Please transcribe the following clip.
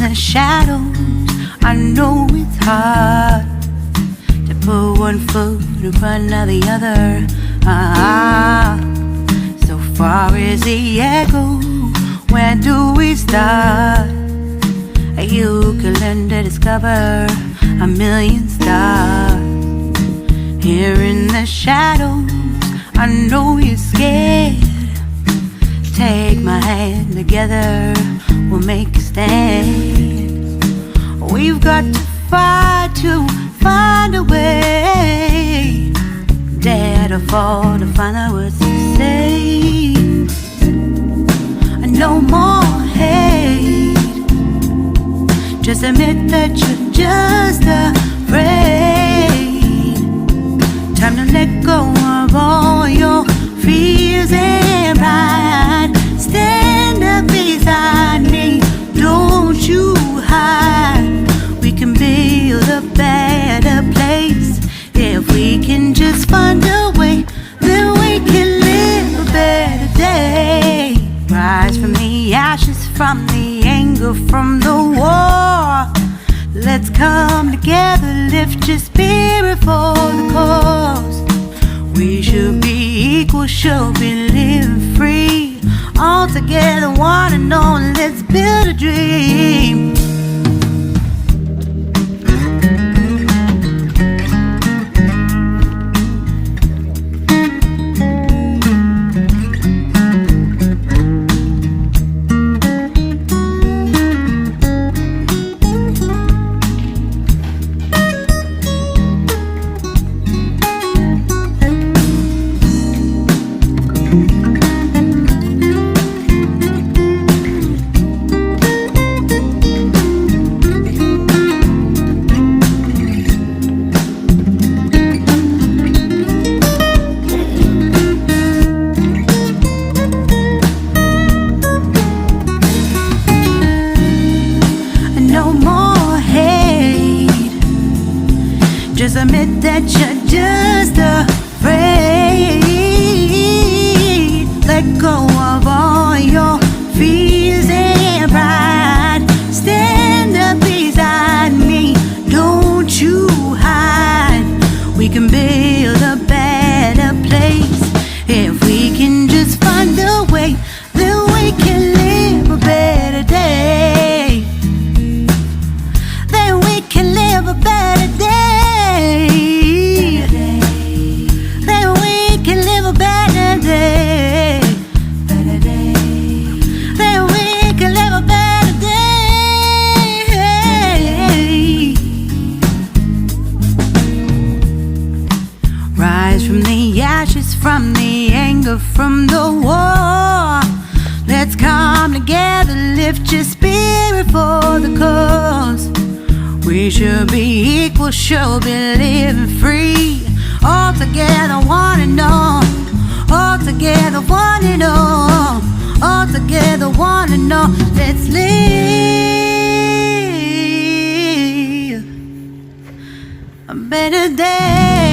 the shadows, I know it's hard to put one foot in front of the other. So far as the echo, where do we start? You can learn to discover a million stars. Here in the shadows, I know you're scared. Take my hand, together we'll make a stand. We've got to fight to find a way. Dare to fall to find out what to say. No more hate. Just admit that you're just afraid. Time to let go of all your fears and pride. Stand up beside me, don't you hide. We can build a better place. If we can just find a way, then we can live a better day. Rise from the ashes, from the anger, from the war. Let's come together, lift your spirit for the cause. We should be equal, should be living free. All together, one and all, let's build a dream. Just admit that you're just afraid. Let go of all your fears and pride. Stand up beside me, don't you hide. We can build a better place. If we can just find a way, then we can live a better day. Then we can live a better day. Then we can live a better day. Then we can live a better day. Rise from the ashes, from the anger, from the war. Let's come together, lift your spirit for the cause. We should be equal, should be living free. All together, one and all. All together, one and all. All together, one and all. Let's live a better day.